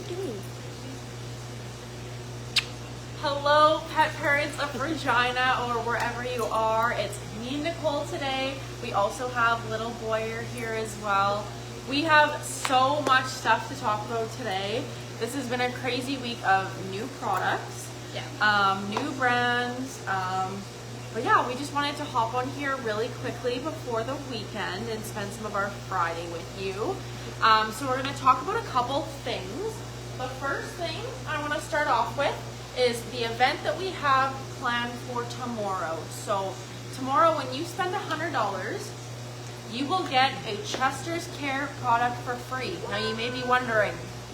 doing? Hello, pet parents of Regina or wherever you are. It's me and Nicole today. We also have little Boyer here as well. We have so much stuff to talk about today. This has been a crazy week of new products, new brands. But yeah, we just wanted to hop on here really quickly before the weekend and spend some of our Friday with you. So we're going to talk about a couple things. The first thing I want to start off with is the event that we have planned for tomorrow. So tomorrow when you spend $100, you will get a Chester's Care product for free. Now you may be wondering,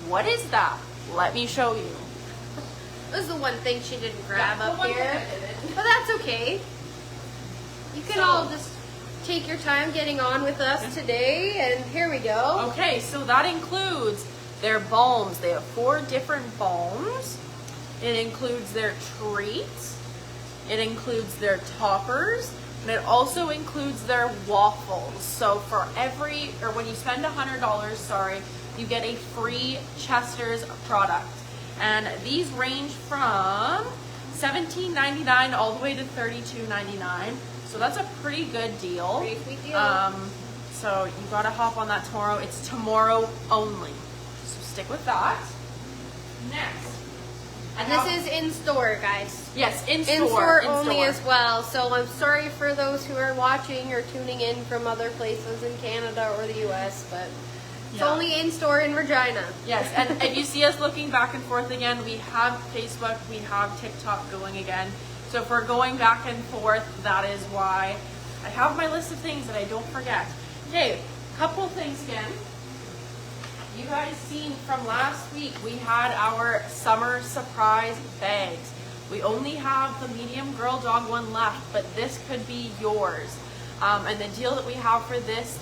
what is that? Let me show you. This is the one thing she didn't grab That's up here, but that's okay. You can all just take your time getting on with us today, and here we go. Okay, so that includes their balms. They have 4 different balms. It includes their treats. It includes their toppers. And it also includes their waffles. So for when you spend $100, you get a free Chester's product. And these range from $17.99 all the way to $32.99. So that's a pretty good deal. Pretty sweet deal. So you gotta hop on that tomorrow. It's tomorrow only. So stick with that. Next. And this is in store, guys. Yes, in store. In store only as well. So I'm sorry for those who are watching or tuning in from other places in Canada or the US, but it's only in store in Regina. Yes, and if you see us looking back and forth again, we have Facebook, we have TikTok going again. So if we're going back and forth, that is why. I have my list of things that I don't forget. Okay, couple things again. You guys seen from last week, we had our summer surprise bags. We only have the medium girl dog one left, but this could be yours. And the deal that we have for this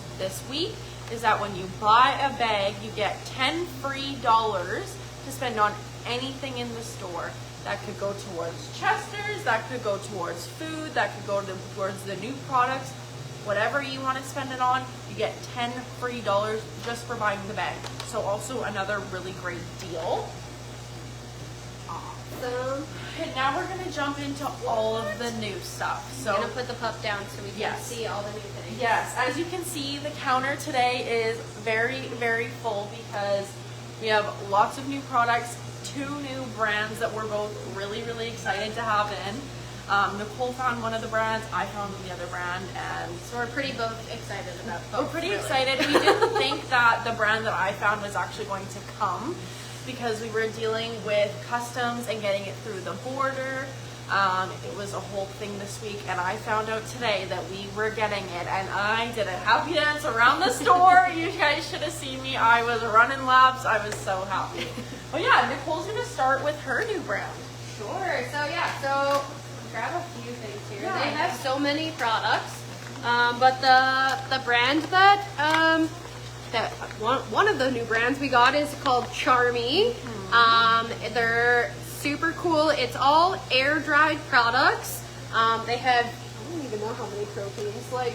week is that when you buy a bag, you get $10 free to spend on anything in the store. That could go towards Chester's, that could go towards food, that could go towards the new products. Whatever you want to spend it on, you get $10 free just for buying the bag. So also another really great deal. Awesome. And now we're going to jump into all of the new stuff. So I'm going to put the pup down so we can see all the new things. Yes, as you can see, the counter today is very, very full because we have lots of new products, 2 new brands that we're both really, really excited to have in. Nicole found one of the brands, I found the other brand, and so we're pretty both excited about both. We're pretty excited. We didn't think that the brand that I found was actually going to come because we were dealing with customs and getting it through the border. It was a whole thing this week, and I found out today that we were getting it, and I did a happy dance around the store. You guys should have seen me. I was running laps. I was so happy. Oh yeah, Nicole's going to start with her new brand. Sure. So grab a few things here. Yeah. They have so many products, but the brand that one of the new brands we got is called Charmy. They're super cool. It's all air dried products. They have, I don't even know how many proteins, like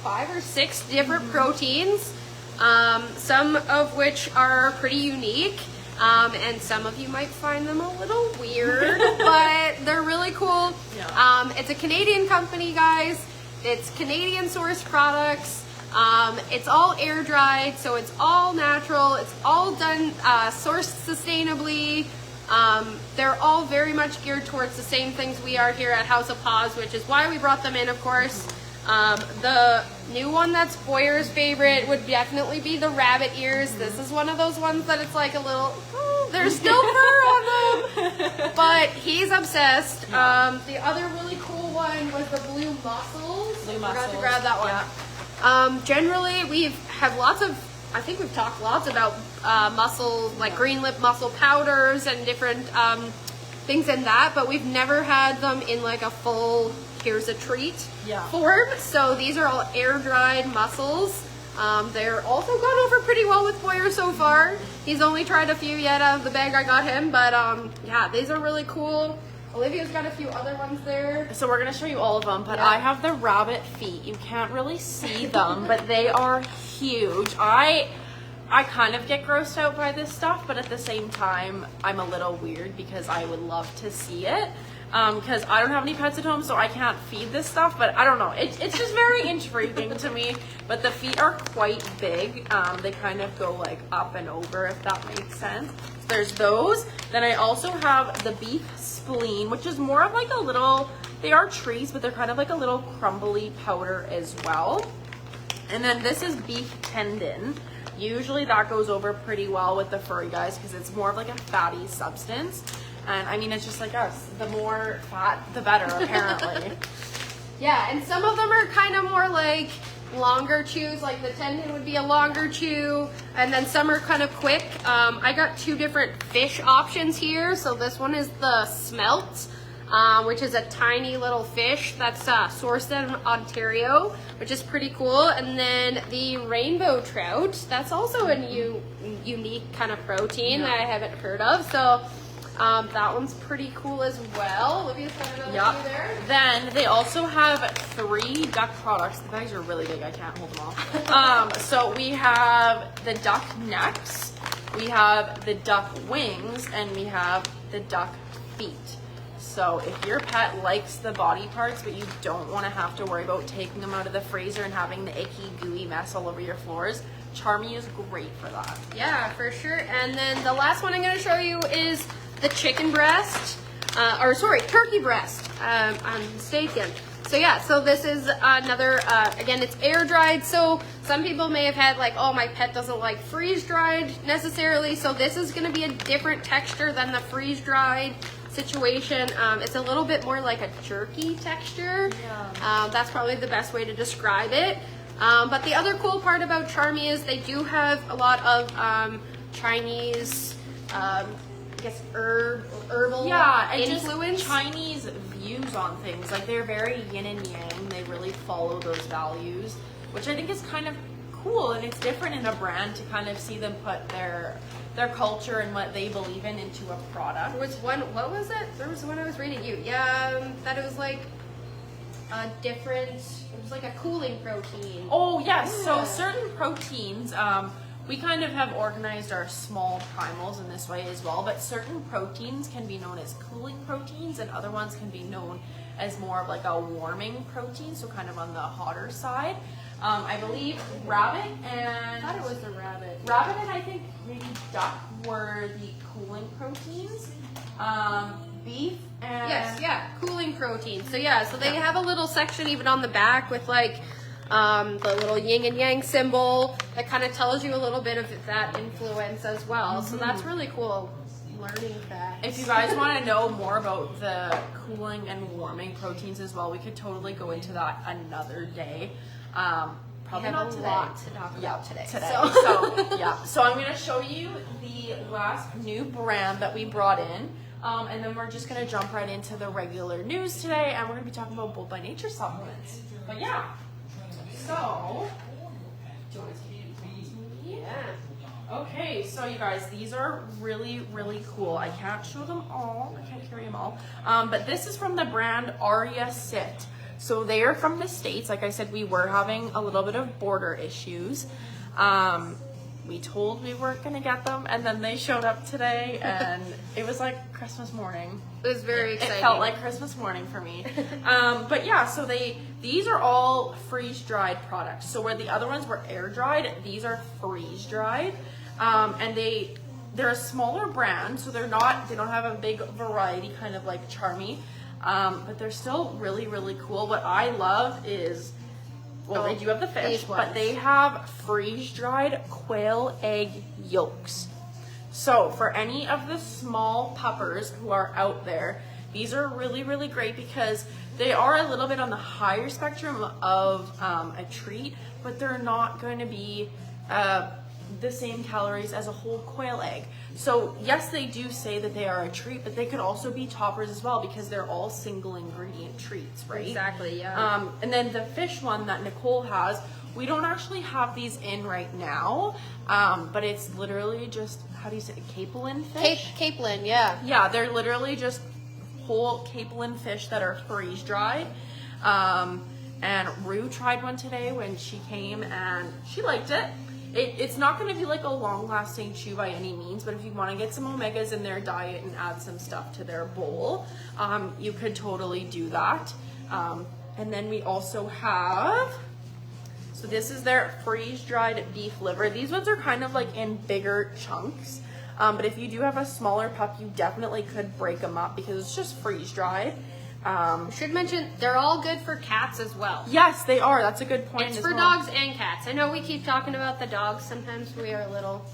5 or 6 different proteins, some of which are pretty unique. And some of you might find them a little weird, but they're really cool. Yeah. It's a Canadian company, guys. It's Canadian sourced products. It's all air dried, so it's all natural. It's all done, sourced sustainably. They're all very much geared towards the same things we are here at House of Paws, which is why we brought them in, of course. The new one that's Boyer's favorite would definitely be the rabbit ears. This is one of those ones that it's like a little, there's still fur on them, but he's obsessed. The other really cool one was the blue mussels. Forgot to grab that one. Yeah. Generally, we have lots of, I think we've talked lots about mussel, like green lip mussel powders and different things in that, but we've never had them in like a full here's a treat form. So these are all air dried mussels. They're also gone over pretty well with Boyer so far. He's only tried a few yet out of the bag I got him, but yeah, these are really cool. Olivia's got a few other ones there. So we're gonna show you all of them, but I have the rabbit feet. You can't really see them, but they are huge. I I kind of get grossed out by this stuff, but at the same time, I'm a little weird because I would love to see it. Because I don't have any pets at home, so I can't feed this stuff, but I don't know. It's just very intriguing to me. But the feet are quite big. They kind of go like up and over, if that makes sense. So there's those. Then I also have the beef spleen, which is more of like a little, they are trees, but they're kind of like a little crumbly powder as well. And then this is beef tendon. Usually that goes over pretty well with the furry guys because it's more of like a fatty substance. And I mean, it's just like us. The more fat, the better, apparently. Yeah, and some of them are kind of more like longer chews, like the tendon would be a longer chew, and then some are kind of quick. I got 2 different fish options here. So this one is the smelt, which is a tiny little fish that's sourced in Ontario, which is pretty cool. And then the rainbow trout, that's also a unique kind of protein that I haven't heard of. So that one's pretty cool as well. Olivia's got another few there. Then they also have 3 duck products. The bags are really big. I can't hold them all. So we have the duck necks, we have the duck wings, and we have the duck feet. So if your pet likes the body parts, but you don't want to have to worry about taking them out of the freezer and having the icky, gooey mess all over your floors, Charmy is great for that. Yeah, for sure. And then the last one I'm going to show you is the chicken breast, turkey breast. I'm mistaken. So yeah, so this is another, again, it's air dried. So some people may have had like, oh, my pet doesn't like freeze dried necessarily. So this is going to be a different texture than the freeze dried situation. It's a little bit more like a jerky texture. Yeah. That's probably the best way to describe it. But the other cool part about Charmy is they do have a lot of Chinese, I guess herbal influence. Just Chinese views on things. Like they're very yin and yang. They really follow those values, which I think is kind of cool, and it's different in a brand to kind of see them put their culture and what they believe in into a product. There was one, what was it? There was one I was reading you. Yeah, that it was like a different, it was like a cooling protein. Oh yes, so certain proteins, we kind of have organized our small primals in this way as well, but certain proteins can be known as cooling proteins and other ones can be known as more of like a warming protein, so kind of on the hotter side. I believe rabbit and... I thought it was the rabbit. Rabbit and I think maybe duck were the cooling proteins. Beef and... Yes, yeah, cooling protein. So yeah, so they have a little section even on the back with like the little yin and yang symbol that kind of tells you a little bit of that influence as well. So that's really cool learning that. If you guys want to know more about the cooling and warming proteins as well, we could totally go into that another day. Probably not today. We have a lot to talk about today. So yeah. So I'm going to show you the last new brand that we brought in. And then we're just going to jump right into the regular news today. And we're going to be talking about Bold by Nature supplements. But yeah. So, do you want to take these? Yeah. Okay, so you guys, these are really, really cool. I can't show them all. I can't carry them all. But this is from the brand Aria Sit. So they are from the States. Like I said, we were having a little bit of border issues. We told we weren't going to get them, and then they showed up today, and it was like Christmas morning. It was very exciting. It felt like Christmas morning for me. But yeah, so these are all freeze-dried products. So where the other ones were air-dried, these are freeze-dried. And they're a smaller brand, so they don't have a big variety, kind of like Charmy. But they're still really, really cool. What I love is, well, they do have the fish, but they have freeze-dried quail egg yolks. So for any of the small puppers who are out there, these are really, really great because they are a little bit on the higher spectrum of a treat, but they're not going to be the same calories as a whole quail egg. So yes, they do say that they are a treat, but they could also be toppers as well because they're all single ingredient treats, right? Exactly, yeah. And then the fish one that Nicole has, we don't actually have these in right now, but it's literally just, how do you say it, capelin fish? Capelin, yeah. Yeah, they're literally just whole capelin fish that are freeze dried. And Rue tried one today when she came and she liked it. It's not going to be like a long-lasting chew by any means, but if you want to get some omegas in their diet and add some stuff to their bowl, you could totally do that. And then we also have, so this is their freeze-dried beef liver. These ones are kind of like in bigger chunks, but if you do have a smaller pup, you definitely could break them up because it's just freeze-dried. Should mention they're all good for cats as well. Yes, they are. That's a good point. It's as for well. dogs and cats. I know we keep talking about the dogs. Sometimes we are a little,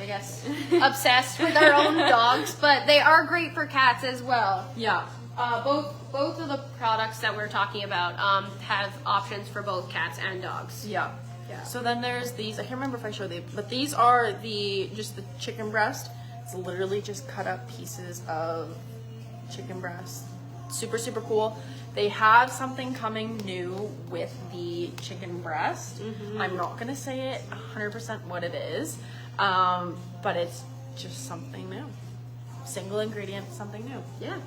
I guess, obsessed with our own dogs, but they are great for cats as well. Yeah. Both of the products that we're talking about have options for both cats and dogs. Yeah. Yeah. So then there's these. I can't remember if I showed them, but these are just the chicken breast. It's literally just cut up pieces of chicken breast. Super, super cool. They have something coming new with the chicken breast. I'm not gonna say it 100% what it is, but it's just something new. Single ingredient, something new. Yeah.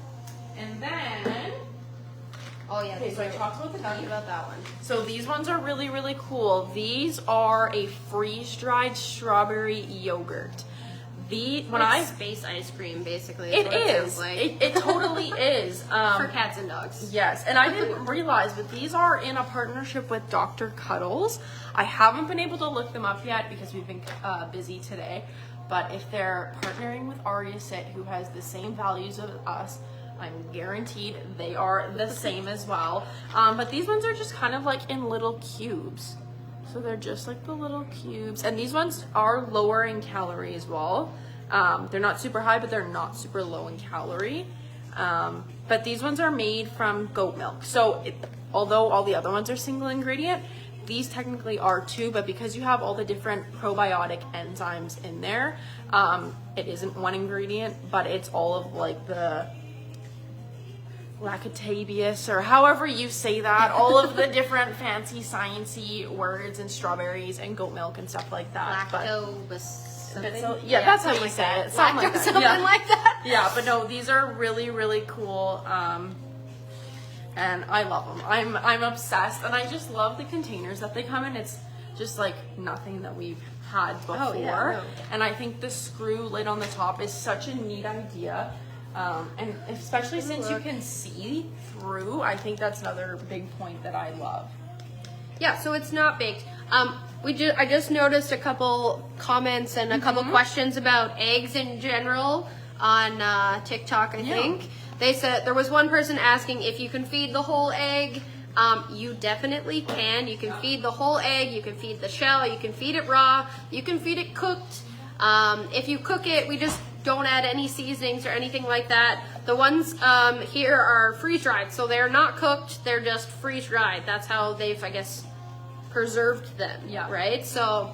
And then, Oh yeah. okay, so I talked about the Talking beef. about that one. So these ones are really, really cool. These are a freeze-dried strawberry yogurt. Like space ice cream, basically. It what is. sounds like. It totally is. For cats and dogs. Yes, and I didn't realize, but these are in a partnership with Dr. Cuddles. I haven't been able to look them up yet because we've been busy today. But if they're partnering with Aria Sit, who has the same values as us, I'm guaranteed they are the same as well. But these ones are just kind of like in little cubes. So they're just like the little cubes. And these ones are lower in calorie as well. They're not super high, but they're not super low in calorie. But these ones are made from goat milk. So although all the other ones are single ingredient, these technically are too, but because you have all the different probiotic enzymes in there, it isn't one ingredient, but it's all of like the lactabius, or however you say that, all of the different fancy sciencey words and strawberries and goat milk and stuff like that. Yeah, that's how you say it. Something like that. Something like that. Yeah, but no, these are really, really cool. And I love them. I'm obsessed, and I just love the containers that they come in. It's just like nothing that we've had before. Oh, yeah, no. And I think the screw lid on the top is such a neat idea. And especially since you can see through, I think that's another big point that I love. Yeah, so it's not baked. I just noticed a couple comments and a couple questions about eggs in general on TikTok, I think. They said there was one person asking if you can feed the whole egg. You definitely can. You can feed the whole egg, you can feed the shell, you can feed it raw, you can feed it cooked. If you cook it, we just don't add any seasonings or anything like that. The ones here are freeze-dried, so they're not cooked, they're just freeze-dried. That's how they've, I guess, preserved them, right? So,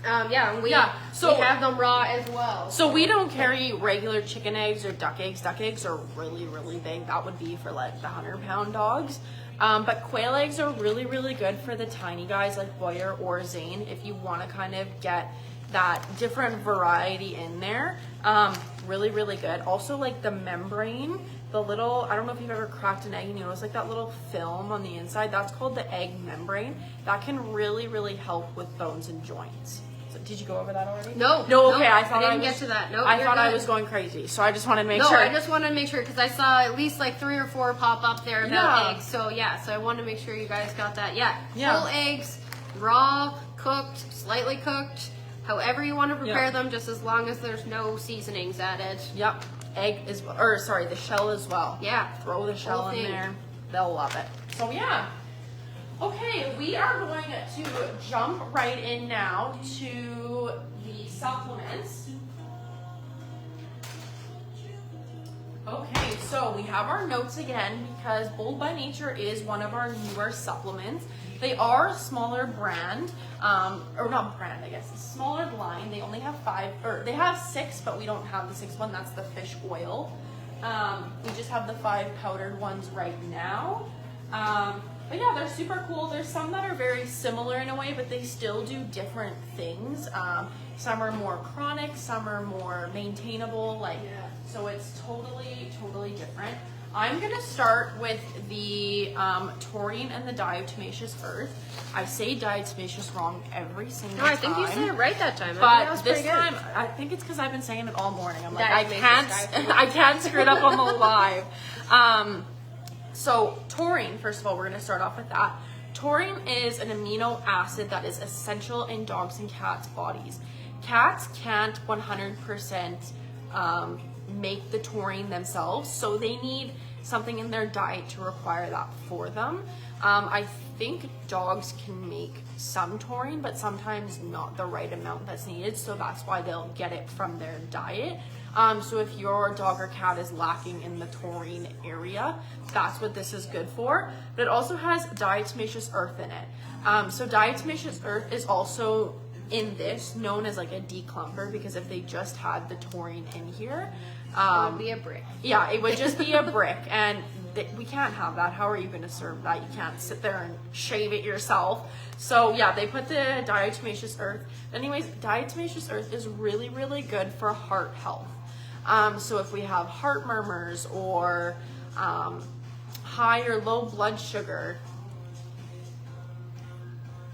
we have them raw as well. So we don't carry regular chicken eggs or duck eggs. Duck eggs are really, really big. That would be for like the 100-pound dogs. But quail eggs are really, really good for the tiny guys like Boyer or Zane if you want to kind of get that different variety in there. Really, really good. Also, like the membrane, the little, I don't know if you've ever cracked an egg and you notice like that little film on the inside, that's called the egg membrane. That can really, really help with bones and joints. So, did you go over that already? No, okay. I thought I didn't get to that. No, I thought I good. was going crazy, so I just wanted to make No, sure. I just wanted to make sure because I saw at least like 3 or 4 pop up there about eggs. So so I wanted to make sure you guys got that. Whole eggs, raw, cooked, slightly cooked, however you want to prepare them, just as long as there's no seasonings added. Yep. Egg is, the shell as well. Yeah. Throw the shell in there. They'll love it. So yeah. Okay, we are going to jump right in now to the supplements. Okay, so we have our notes again because Bold by Nature is one of our newer supplements. They are a smaller brand, or not brand, I guess, a smaller line. They only have 5, or they have 6, but we don't have the 6th one. That's the fish oil. We just have the 5 powdered ones right now. But yeah, they're super cool. There's some that are very similar in a way, but they still do different things. Some are more chronic, some are more maintainable, so it's totally, totally different. I'm gonna start with the taurine and the diatomaceous earth. I say diatomaceous wrong every single No, I time. think you said it right that time. I think that was But this pretty good. time, I think it's because I've been saying it all morning. I'm like, Diatomaceous. I can't screw it up on the live. So taurine, first of all, we're gonna start off with that. Taurine is an amino acid that is essential in dogs and cats' bodies. Cats can't 100% make the taurine themselves, so they need something in their diet to require that for them. I think dogs can make some taurine, but sometimes not the right amount that's needed, so that's why they'll get it from their diet. So if your dog or cat is lacking in the taurine area, that's what this is good for. But it also has diatomaceous earth in it. So diatomaceous earth is also in this known as like a declumper, because if they just had the taurine in here, It would be a brick. yeah, it would just be a brick, and we can't have that. How are you going to serve that? You can't sit there and shave it yourself. So yeah, they put the diatomaceous earth. Anyways, diatomaceous earth is really, really good for heart health. So if we have heart murmurs or high or low blood sugar.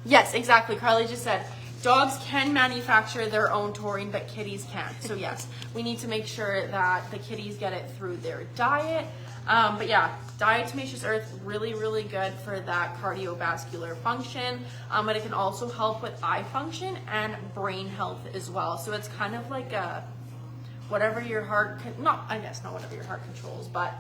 Yes, exactly. Carly just said dogs can manufacture their own taurine, but kitties can't. So yes, we need to make sure that the kitties get it through their diet. But yeah, diatomaceous earth, really, really good for that cardiovascular function. But it can also help with eye function and brain health as well. So it's kind of like a, whatever your heart, not whatever your heart controls, but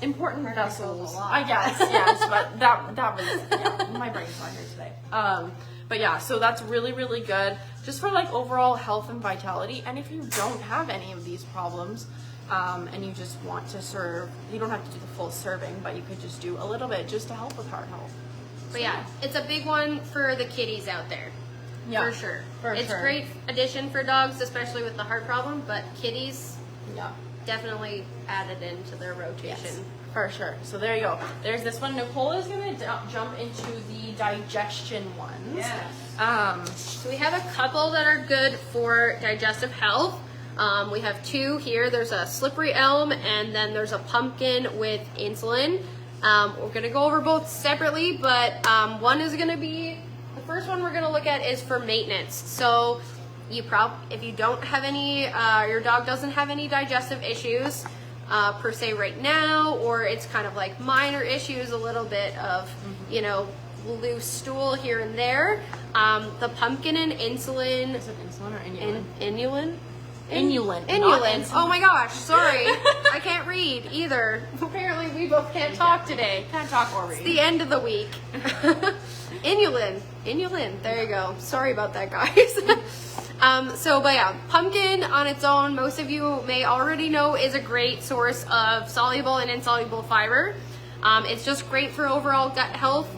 important vessels. I guess, yes, but that was, yeah, my brain's not here today. But yeah, so that's really, really good just for like overall health and vitality. And if you don't have any of these problems, and you just want to serve, you don't have to do the full serving, but you could just do a little bit just to help with heart health. But yeah, it's a big one for the kitties out there. Yeah, for sure. for It's sure. a great addition for dogs, especially with the heart problem, but kitties Yeah. definitely added into their rotation. Yes, for sure. So there you go. There's this one. Nicole is going to jump into the digestion ones. Yes. So we have a couple that are good for digestive health. We have two here. There's a slippery elm, and then there's a pumpkin with insulin. We're going to go over both separately, but one is going to be, the first one we're going to look at is for maintenance. So if you don't have any, your dog doesn't have any digestive issues per se right now, or it's kind of like minor issues, a little bit of, loose stool here and there. The pumpkin and insulin. Is it insulin or inulin? Inulin? Inulin. Inulin. Oh my gosh, sorry. I can't read either. Apparently we both can't talk today. Can't talk or read. It's the end of the week. Inulin. There you go. Sorry about that, guys. But yeah, pumpkin on its own, most of you may already know, is a great source of soluble and insoluble fiber. It's just great for overall gut health.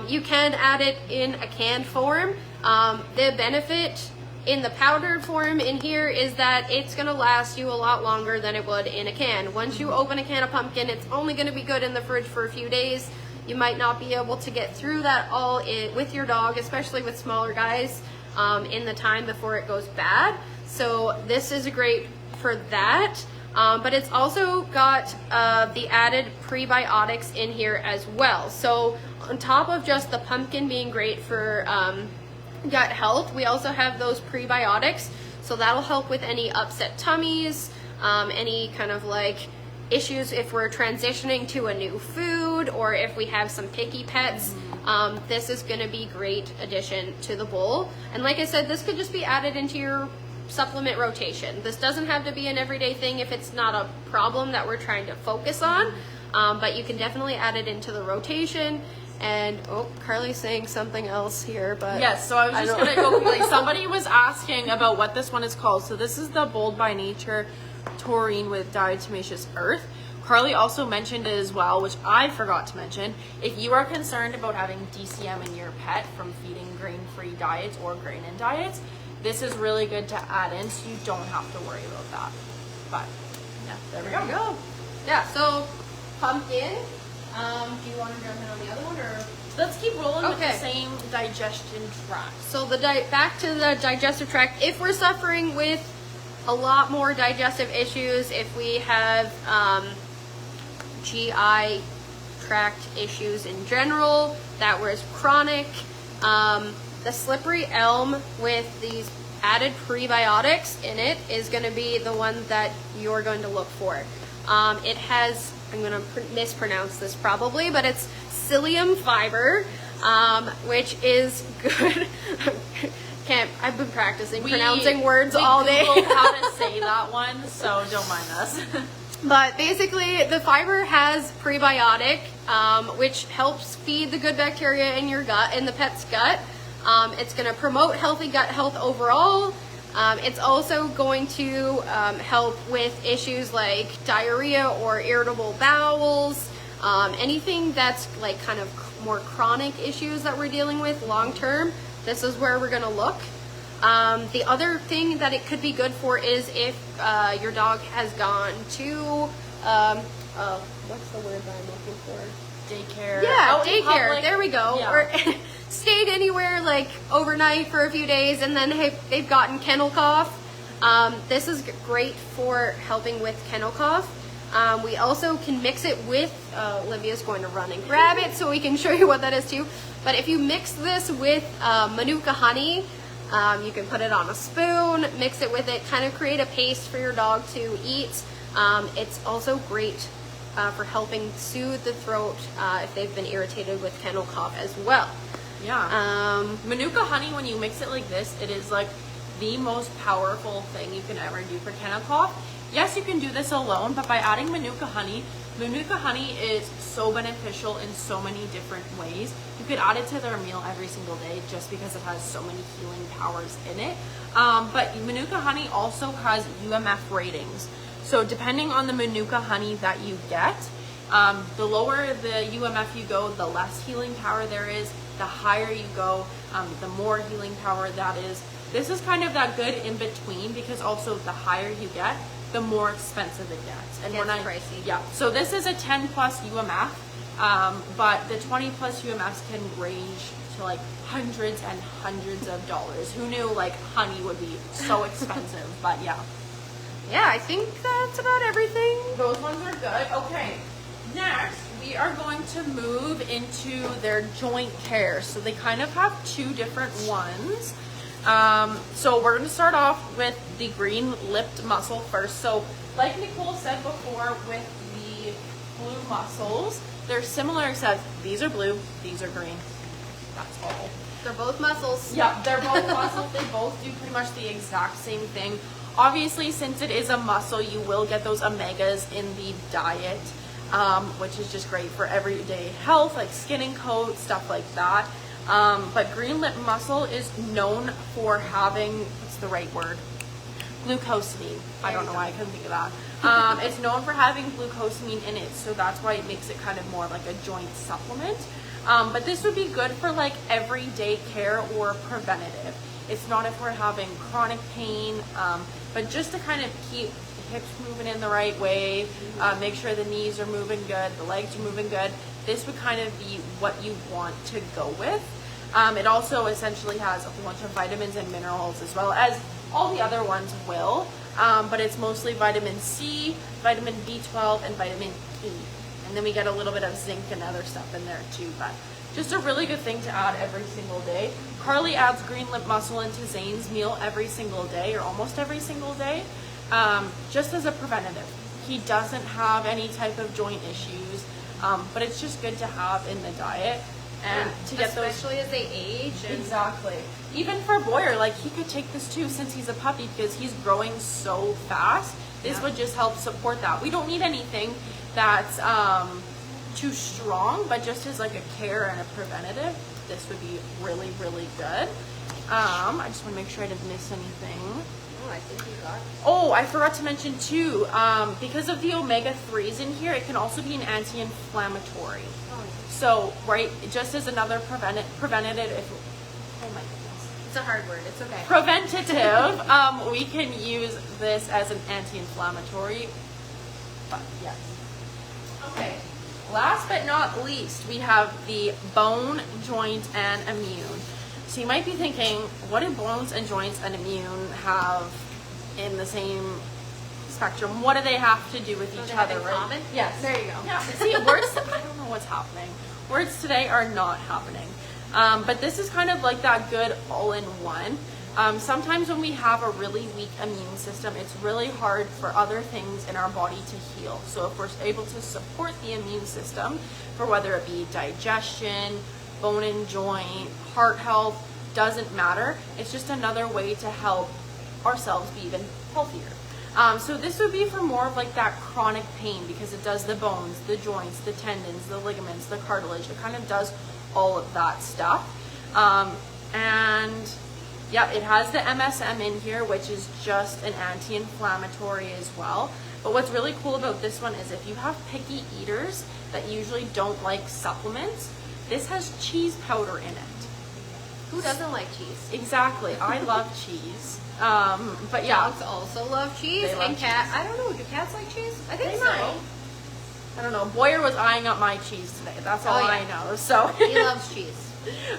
You can add it in a canned form. The benefit in the powdered form in here is that it's going to last you a lot longer than it would in a can. Once you open a can of pumpkin, it's only going to be good in the fridge for a few days. You might not be able to get through that all with your dog, especially with smaller guys, in the time before it goes bad. So this is great for that. But it's also got the added prebiotics in here as well. So on top of just the pumpkin being great for gut health, we also have those prebiotics. So that'll help with any upset tummies, any kind of like issues if we're transitioning to a new food, or if we have some picky pets. This is going to be great addition to the bowl. And like I said, this could just be added into your supplement rotation. This doesn't have to be an everyday thing if it's not a problem that we're trying to focus on, but you can definitely add it into the rotation. And Carly's saying something else here, but yes, so I was just gonna go quickly. Somebody was asking about what this one is called. So this is the Bold by Nature taurine with diatomaceous earth. Carly also mentioned it as well, which I forgot to mention. If you are concerned about having DCM in your pet from feeding grain-free diets or grain-in diets, this is really good to add in, so you don't have to worry about that. But yeah, there we go. Yeah, so pumpkin. Do you want to jump in on the other one, or let's keep rolling with Okay. the same digestion tract. so back to the digestive tract? If we're suffering with a lot more digestive issues, if we have GI tract issues in general that was chronic. The slippery elm with these added prebiotics in it is going to be the one that you're going to look for. It has, I'm going to mispronounce this probably, but it's psyllium fiber, which is good. I've been practicing pronouncing words all day. We Googled how to say that one, so don't mind us. But basically, the fiber has prebiotic, which helps feed the good bacteria in your gut, in the pet's gut. It's going to promote healthy gut health overall. It's also going to help with issues like diarrhea or irritable bowels, anything that's like kind of more chronic issues that we're dealing with long term. This is where we're going to look. The other thing that it could be good for is if your dog has gone to, what's the word that I'm looking for? Daycare. Yeah, Oh, in daycare. public. There we go. Yeah. Or stayed anywhere like overnight for a few days and then they've gotten kennel cough. This is great for helping with kennel cough. We also can mix it with, Olivia's going to run and grab it so we can show you what that is too. But if you mix this with Manuka honey, you can put it on a spoon, mix it with it, kind of create a paste for your dog to eat. It's also great for helping soothe the throat if they've been irritated with kennel cough as well. Yeah. Manuka honey, when you mix it like this, it is like the most powerful thing you can ever do for kennel cough. Yes, you can do this alone, but by adding Manuka honey is so beneficial in so many different ways. You could add it to their meal every single day just because it has so many healing powers in it. But Manuka honey also has UMF ratings. So depending on the Manuka honey that you get, the lower the UMF you go, the less healing power there is. The higher you go, the more healing power that is. This is kind of that good in between because also the higher you get, the more expensive it gets. And pricey. Yeah. So this is a 10 plus UMF, but the 20 plus UMFs can range to like hundreds and hundreds of dollars. Who knew like honey would be so expensive? But yeah. Yeah, I think that's about everything. Those ones are good. Okay. Next, we are going to move into their joint care. So they kind of have two different ones. So we're going to start off with the green lipped mussel first. So like Nicole said before with the blue mussels, they're similar except these are blue, these are green. That's all. They're both mussels. Yeah, they're both mussels. They both do pretty much the exact same thing. Obviously, since it is a mussel, you will get those omegas in the diet, which is just great for everyday health, like skin and coat, stuff like that. But green lip mussel is known for having, what's the right word? Glucosamine. I don't know why I couldn't think of that. It's known for having glucosamine in it, so that's why it makes it kind of more like a joint supplement. But this would be good for like everyday care or preventative. It's not if we're having chronic pain, but just to kind of keep the hips moving in the right way, make sure the knees are moving good, the legs are moving good. This would kind of be what you want to go with. It also essentially has a whole bunch of vitamins and minerals as well as all the other ones will, but it's mostly vitamin C, vitamin B12, and vitamin E. And then we get a little bit of zinc and other stuff in there too, but just a really good thing to add every single day. Carly adds green lip mussel into Zane's meal every single day or almost every single day, just as a preventative. He doesn't have any type of joint issues, but it's just good to have in the diet. And to get those, especially as they age. Exactly. Even for Boyer, like he could take this too since he's a puppy because he's growing so fast. This would just help support that. We don't need anything that's too strong, but just as like a care and a preventative, this would be really, really good. I just want to make sure I didn't miss anything. Oh, I think you got it. Oh, I forgot to mention too, because of the omega-3s in here, it can also be an anti-inflammatory. So, right, just as another preventative, oh my goodness. It's a hard word, it's okay. Preventative, we can use this as an anti-inflammatory, but yes. Okay, last but not least, we have the bone, joint, and immune. So you might be thinking, what do bones and joints and immune have in the same spectrum. What do they have to do with So each they have other, in right? common? Yes. There you go. Yeah. See, words. I don't know what's happening. Words today are not happening. But this is kind of like that good all-in-one. Sometimes when we have a really weak immune system, it's really hard for other things in our body to heal. So if we're able to support the immune system for whether it be digestion, bone and joint, heart health, doesn't matter. It's just another way to help ourselves be even healthier. So this would be for more of like that chronic pain because it does the bones, the joints, the tendons, the ligaments, the cartilage. It kind of does all of that stuff. And yeah, it has the MSM in here, which is just an anti-inflammatory as well. But what's really cool about this one is if you have picky eaters that usually don't like supplements, this has cheese powder in it. Who doesn't like cheese? Exactly. I love cheese. But yeah. Dogs also love cheese, They love and cats. I don't know. Do cats like cheese? I think They so. might. I don't know. Boyer was eyeing up my cheese today. That's all Oh, yeah. I know. So He loves cheese.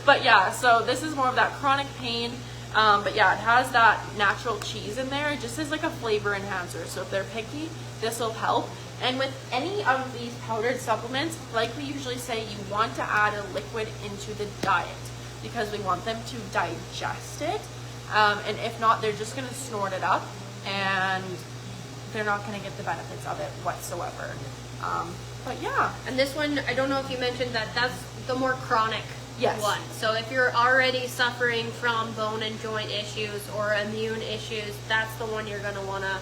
But yeah, so this is more of that chronic pain. But yeah, it has that natural cheese in there just as like a flavor enhancer. So if they're picky, this will help. And with any of these powdered supplements, like we usually say, you want to add a liquid into the diet because we want them to digest it. And if not, they're just going to snort it up and they're not going to get the benefits of it whatsoever. But yeah. And this one, I don't know if you mentioned that that's the more chronic Yes. one. So if you're already suffering from bone and joint issues or immune issues, that's the one you're going to want to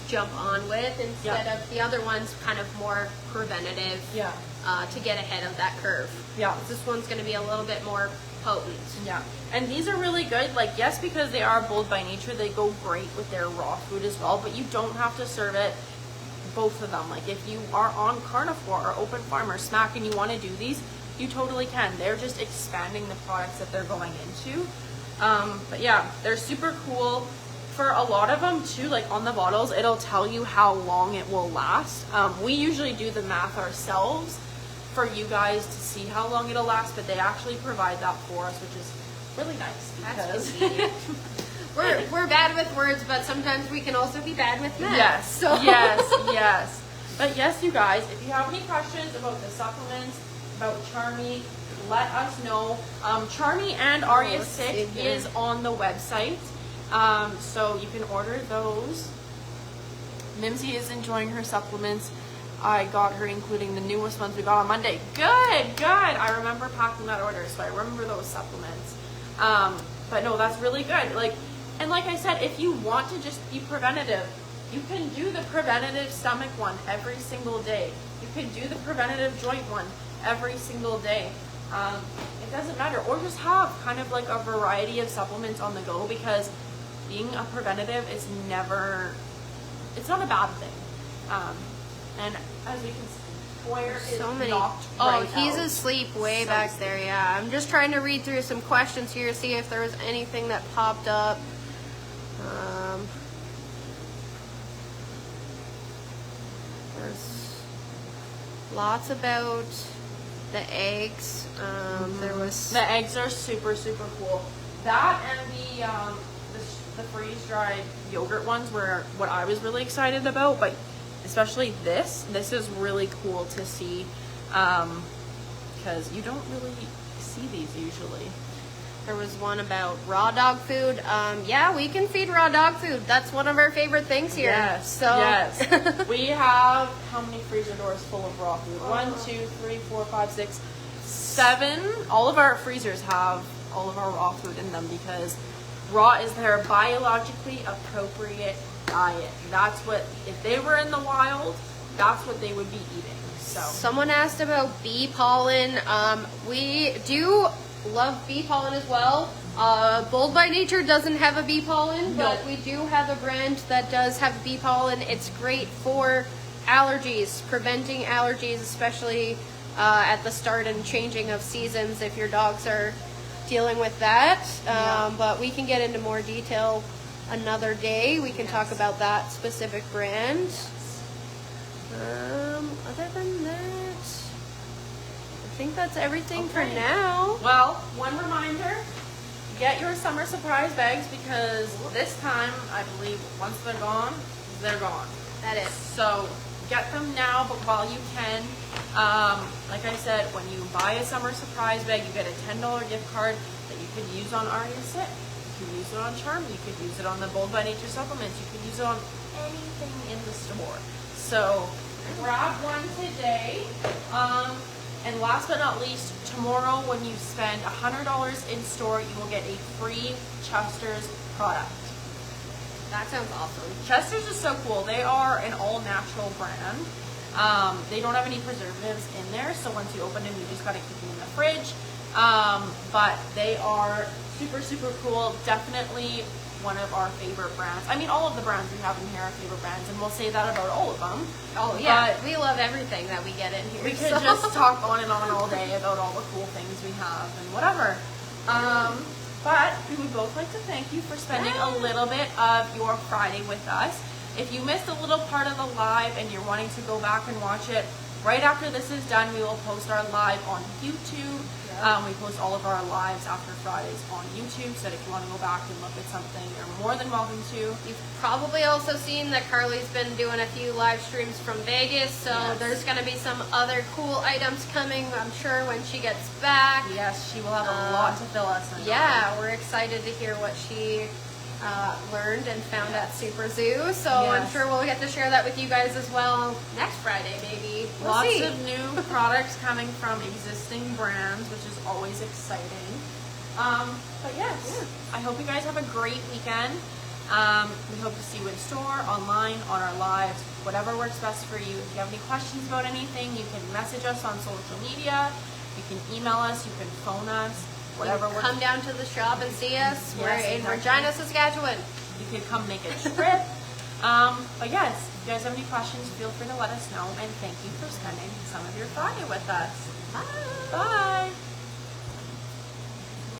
jump on with instead of the other ones kind of more preventative to get ahead of that curve. Yeah. This one's going to be a little bit more potent. Yeah, and these are really good. Like, yes, because they are bold by nature, they go great with their raw food as well, but you don't have to serve it, both of them. Like, if you are on carnivore or open farm or smack and you want to do these, you totally can. They're just expanding the products that they're going into. But yeah, they're super cool. For a lot of them too, like on the bottles, it'll tell you how long it will last. We usually do the math ourselves for you guys to see how long it'll last, but they actually provide that for us, which is really nice because We're bad with words, but sometimes we can also be bad with math. yes, So. yes. But yes, you guys, if you have any questions about the supplements, about Charmy, let us know. Charmy and Aria let's see 6 here. is on the website, so you can order those. Mimsy is enjoying her supplements. I got her including the newest ones we got on Monday. Good. I remember packing that order, so I remember those supplements. But no, that's really good. Like I said, if you want to just be preventative, you can do the preventative stomach one every single day. You can do the preventative joint one every single day. It doesn't matter. Or just have kind of like a variety of supplements on the go, because being a preventative is never, it's not a bad thing. And as we can see, Boyer is So many. knocked Oh, right he's out. asleep way So back asleep. there. Yeah, I'm just trying to read through some questions here, see if there was anything that popped up. There's lots about the eggs. There was The eggs are super, super cool. That and the freeze-dried yogurt ones were what I was really excited about, but especially this is really cool to see, because you don't really see these usually. There was one about raw dog food. Yeah, we can feed raw dog food. That's one of our favorite things here. Yes, So yes. We have how many freezer doors full of raw food? 1, 2, 3, 4, 5, 6, 7. All of our freezers have all of our raw food in them because raw is their biologically appropriate diet. That's what, if they were in the wild, that's what they would be eating. So someone asked about bee pollen. We do love bee pollen as well. Bold by Nature doesn't have a bee pollen, but No. we do have a brand that does have bee pollen. It's great for allergies, preventing allergies, especially at the start and changing of seasons if your dogs are dealing with that. But we can get into more detail another day. We can talk about that specific brand. Other than that, I think that's everything for Okay. now. well, one reminder, get your summer surprise bags because this time, I believe, once they're gone, they're gone. That is. So get them now, but while you can. Like I said, when you buy a summer surprise bag, you get a $10 gift card that you could use on Aria Sit. You could use it on Charm. You could use it on the Bold by Nature supplements. You could use it on anything in the store. So grab one today. And last but not least, tomorrow when you spend $100 in store, you will get a free Chester's product. That sounds awesome. Chester's is so cool. They are an all-natural brand. They don't have any preservatives in there, so once you open them, you just gotta keep them in the fridge. But they are super, super cool. Definitely one of our favorite brands. I mean, all of the brands we have in here are favorite brands, and we'll say that about all of them. Oh yeah, But we love everything that we get in here. we could just talk on and on all day about all the cool things we have and whatever. But we would both like to thank you for spending a little bit of your Friday with us. If you missed a little part of the live and you're wanting to go back and watch it, right after this is done, we will post our live on YouTube. We post all of our lives after Fridays on YouTube, so that if you want to go back and look at something, you're more than welcome to. You've probably also seen that Carly's been doing a few live streams from Vegas, so Yes. there's going to be some other cool items coming, I'm sure, when she gets back. Yes, she will have a lot to fill us in. Yeah, we're excited to hear what she learned and found at Super Zoo, so I'm Yes. sure we'll get to share that with you guys as well next Friday, maybe. We'll Lots see. of new products coming from existing brands, which is always exciting. But yes, I hope you guys have a great weekend. We hope to see you in store, online, on our lives, whatever works best for you. If you have any questions about anything, you can message us on social media. You can email us. You can phone us. Whatever works. Come down to the shop and see us. We're Yes, in exactly. Regina, Saskatchewan. You could come make a trip. But yes, if you guys have any questions, feel free to let us know. And thank you for spending some of your Friday with us. Bye. Bye.